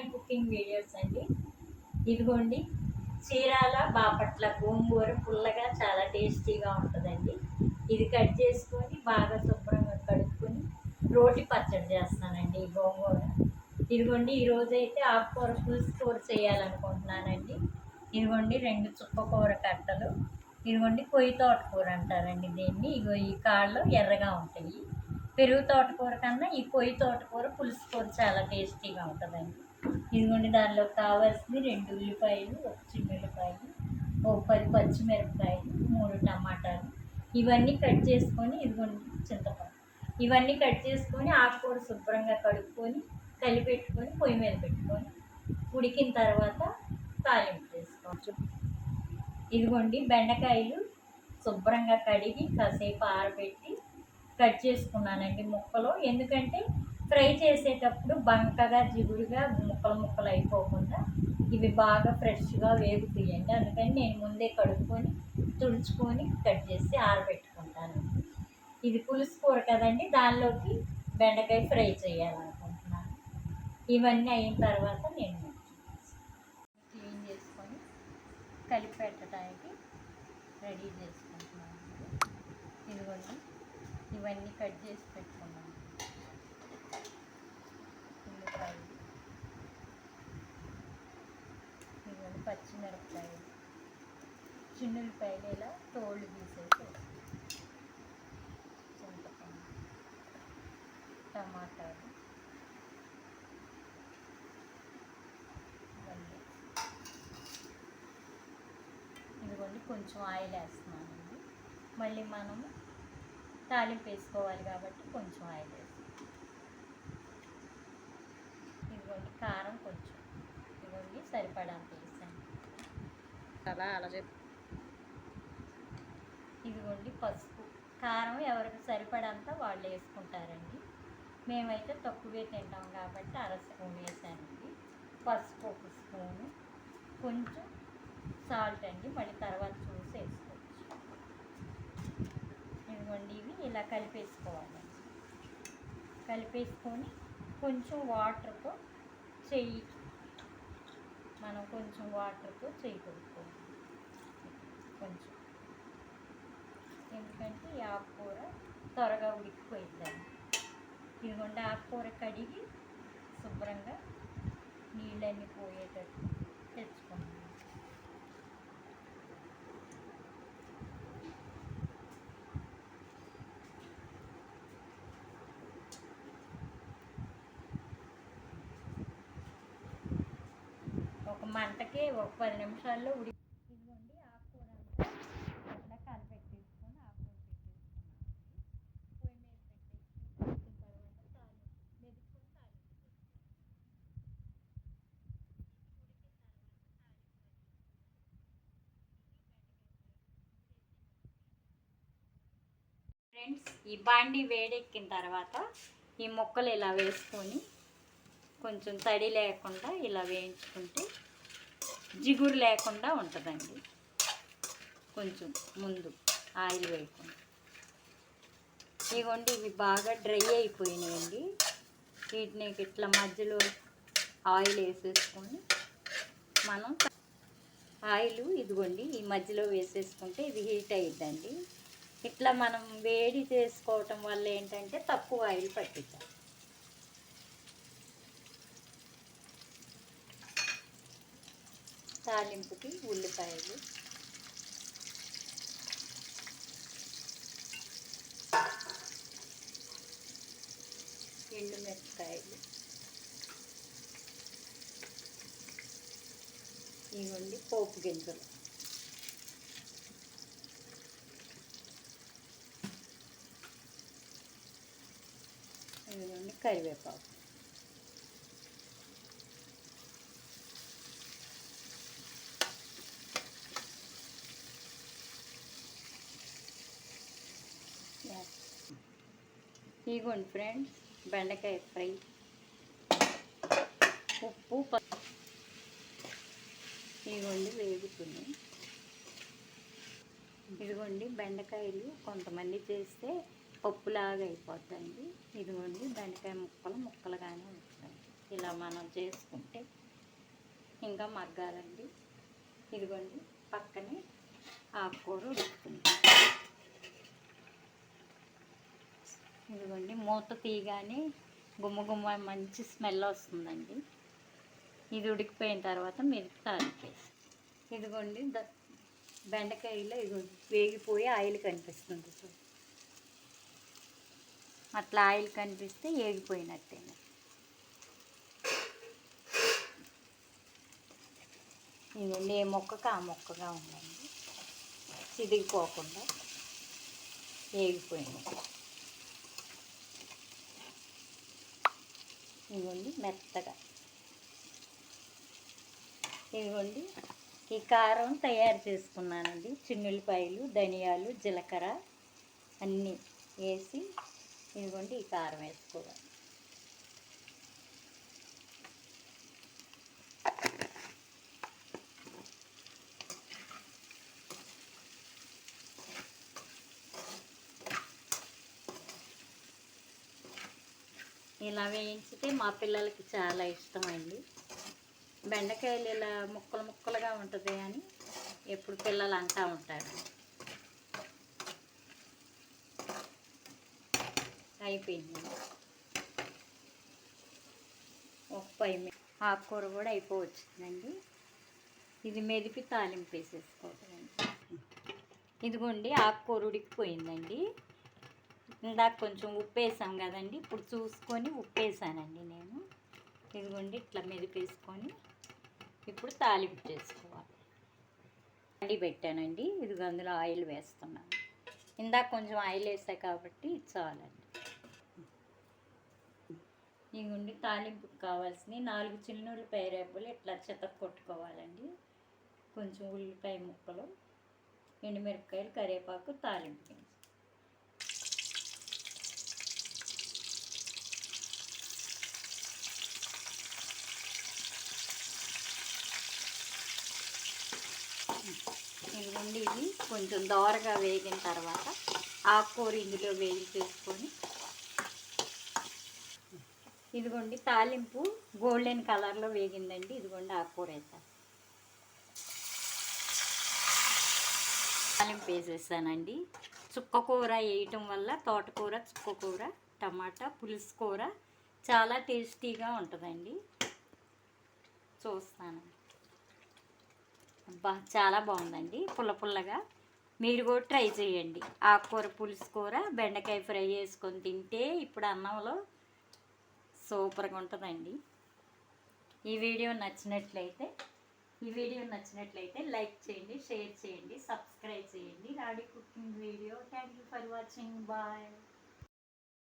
Srivani cooking videos అండి. ఇదిగోండి చీరాల బాపట్ల గోంగూర పుల్లగా చాలా టేస్టీగా ఉంటుందండి. ఇది కట్ చేసుకొని బాగా శుభ్రంగా కడుక్కొని రోటి పచ్చడి చేస్తానండి ఈ గోంగూర. ఇదిగోండి ఈరోజైతే ఆకుకూర పులుసు కూర చేయాలనుకుంటున్నానండి. ఇదిగోండి 2 చుక్కకూర కట్టలు, ఇదిగోండి పొయ్యి తోటకూర అంటారండి దీన్ని. ఇగో ఈ కాళ్ళు ఎర్రగా ఉంటాయి. పెరుగు తోటకూర కన్నా ఈ పొయ్యి తోటకూర పులుసు కూర చాలా టేస్టీగా ఉంటుందండి. ఇదిగోండి దానిలో కావాల్సింది 2 ఉల్లిపాయలు, 1 చిన్నుల్లిపాయలు, 10 పచ్చిమిరపకాయలు, 3 టమాటాలు, ఇవన్నీ కట్ చేసుకొని, ఇదిగోండి చింతపండు, ఇవన్నీ కట్ చేసుకొని ఆకుకూర శుభ్రంగా కడుక్కొని కలిపెట్టుకొని పొయ్యి మీద పెట్టుకొని ఉడికిన తర్వాత తాలింపు చేసుకోవచ్చు. ఇదిగోండి బెండకాయలు శుభ్రంగా కడిగి కాసేపు ఆరబెట్టి కట్ చేసుకున్నానండి ముక్కలు. ఎందుకంటే ఫ్రై చేసేటప్పుడు బంకగా జిగురుగా ముక్కలు అయిపోకుండా ఇవి బాగా ఫ్రెష్గా వేగుతాయండి. అందుకని నేను ముందే కడుక్కొని తుడుచుకొని కట్ చేసి ఆరబెట్టుకుంటాను. ఇది పులుసు కూర కదండి, దానిలోకి బెండకాయ ఫ్రై చేయాలనుకుంటున్నాను. ఇవన్నీ అయిన తర్వాత నేను క్లీన్ చేసుకొని కలిపి పెట్టడానికి రెడీ చేసుకుంటున్నాను. ఇదిగోండి ఇవన్నీ కట్ చేసి పెట్టుకున్నాను. ఉల్లిపాయలు, ఇవన్నీ పచ్చిమిరపకాయలు, చిన్నుల్లిపాయలు ఇలా తోళ్ళు తీసేసి, చింతపండు, టమాటాలు, ఇవన్నీ. ఇదిగోండి కొంచెం ఆయిల్ వేస్తున్నానండి. మళ్ళీ మనము తాలింపు వేసుకోవాలి కాబట్టి కొంచెం ఆయిల్ వేస్తాం. ఇదిగోండి కారం కొంచెం, ఇదిగోండి సరిపడంత వేసాను. అలా చెప్పు. ఇదిగోండి పసుపు, కారం ఎవరికి సరిపడంత వాళ్ళు వేసుకుంటారండి. మేమైతే తక్కువే తింటాం కాబట్టి 1/2 స్పూన్ వేసానండి. పసుపు 1 స్పూను, కొంచెం సాల్ట్ అండి, మళ్ళీ తర్వాత చూసి వేసుకోవచ్చు. ఇదిగోండి ఇవి ఇలా కలిపేసుకోవాలండి. కలిపేసుకొని కొంచెం వాటర్తో మనం కొంచెం వాటర్తో చెయ్యి కొడుకోవాలి కొంచెం. ఎందుకంటే ఈ ఆకుకూర త్వరగా ఉడికిపోయిందండి. ఇదిగోండి ఆకుకూర కడిగి శుభ్రంగా నీళ్ళన్నీ పోయేటట్టు తెచ్చుకున్నాను. ఒక మంటకే ఒక 10 నిమిషాల్లో ఇదిగోండి ఆకుకూర అంతా ఇట్లా కలిపెట్టేసుకొని ఆకుకూర పెట్టేసుకున్నాను. పొయ్యి మీద పెట్టేసుకుని తర్వాత మెదుపుకొని ఫ్రెండ్స్, ఈ బాండి వేడెక్కిన తర్వాత ఈ ముక్కలు ఇలా వేసుకొని కొంచెం తడి లేకుండా ఇలా వేయించుకుంటే జిగురు లేకుండా ఉంటుందండి. కొంచెం ముందు ఆయిల్ వేయకుండా. ఇదిగోండి ఇవి బాగా డ్రై అయిపోయినాయండి. వీటిని ఇట్లా మధ్యలో ఆయిల్ వేసేసుకొని మనం ఆయిల్ ఇదిగోండి ఈ మధ్యలో వేసేసుకుంటే ఇది హీట్ అయ్యిద్దండి. ఇట్లా మనం వేడి చేసుకోవటం వల్ల ఏంటంటే తక్కువ ఆయిల్ పట్టించాలి. తాలింపుకి ఉల్లిపాయలు, ఎండుమిరపకాయలు, ఇవ్వండి పోపు గింజలు, ఇవ్వండి కరివేపాకు. ఇదిగోండి ఫ్రెండ్స్ బెండకాయ ఫ్రై, ఉప్పు, ఇదిగోండి వేగుతున్నాయి. ఇదిగోండి బెండకాయలు కొంతమంది చేస్తే పప్పులాగా అయిపోద్దండి. ఇదిగోండి బెండకాయ ముక్కలుగానే ఉంటాయి. ఇలా మనం చేసుకుంటే ఇంకా మగ్గాలండి. ఇదిగోండి పక్కనే ఆకుకూర ఉడుకుతుంది. ఇదిగోండి మూత తీయగానే గుమ్మ మంచి స్మెల్ వస్తుందండి. ఇది ఉడికిపోయిన తర్వాత మిరప తాలింపేసి, ఇదిగోండి బెండకాయలో ఇది వేగిపోయి ఆయిల్ కనిపిస్తుంది. అట్లా ఆయిల్ కనిపిస్తే వేగిపోయినట్టేనా. ఇదిగోండి ఏ మొక్కకు ఆ మొక్కగా ఉందండి, చిదిగిపోకుండా వేగిపోయింది. ఇదిగోండి మెత్తగా. ఇదిగోండి ఈ కారం తయారు చేసుకున్నానండి. చిన్నుల్లిపాయలు, ధనియాలు, జీలకర్ర అన్నీ వేసి ఇదిగోండి ఈ కారం వేసుకోవాలి. ఇలా వేయించితే మా పిల్లలకి చాలా ఇష్టం అండి. బెండకాయలు ఇలా ముక్కలు ముక్కలుగా ఉంటుంది అని ఎప్పుడు పిల్లలు అంటూ ఉంటారు. అయిపోయింది. ఒక 5 మినిట్ ఆకుకూర కూడా అయిపోవచ్చిందండి. ఇది మెదిపి తాలింపు వేసేసుకోవటండి. ఇదిగోండి ఆకుకూర ఉడికిపోయిందండి. ఇందాక కొంచెం ఉప్పు వేసాం కదండి, ఇప్పుడు చూసుకొని ఉప్పు వేసానండి నేను. ఇదిగోండి ఇట్లా మెదిపేసుకొని ఇప్పుడు తాలింపు చేసుకోవాలి. అండి పెట్టానండి. ఇదిగో అందులో ఆయిల్ వేస్తున్నాను. ఇందాక కొంచెం ఆయిల్ వేసా కాబట్టి చాలండి. ఇదిగోండి తాలింపుకి కావాల్సినవి 4 చిన్నుల్లిపాయ రెబ్బలు ఇట్లా చెతక కొట్టుకోవాలండి. కొంచెం ఉల్లిపాయ ముక్కలు, ఎండుమిరపకాయలు, కరివేపాకు, తాలింపు. ఇదిగోండి ఇది కొంచెం దోరగా వేగిన తర్వాత ఆకుకూర ఇందులో వేయించేసుకొని, ఇదిగోండి తాలింపు గోల్డెన్ కలర్లో వేగిందండి. ఇదిగోండి ఆకుకూర వేసాను. తాలింపు వేసేసానండి. చుక్కకూర వేయటం వల్ల తోటకూర, చుక్కకూర, టమాటా, పులుసు కూర చాలా టేస్టీగా ఉంటుందండి. చూస్తాను. అబ్బా చాలా బాగుందండి, పుల్ల పుల్లగా. మీరు కూడా ట్రై చేయండి. ఆకుకూర పులుసు కూర, బెండకాయ ఫ్రై చేసుకొని తింటే ఇప్పుడు అన్నంలో సూపర్గా ఉంటుందండి. ఈ వీడియో నచ్చినట్లయితే లైక్ చేయండి, షేర్ చేయండి, సబ్స్క్రైబ్ చేయండి. రాడీ cooking video. Thank you for watching. Bye.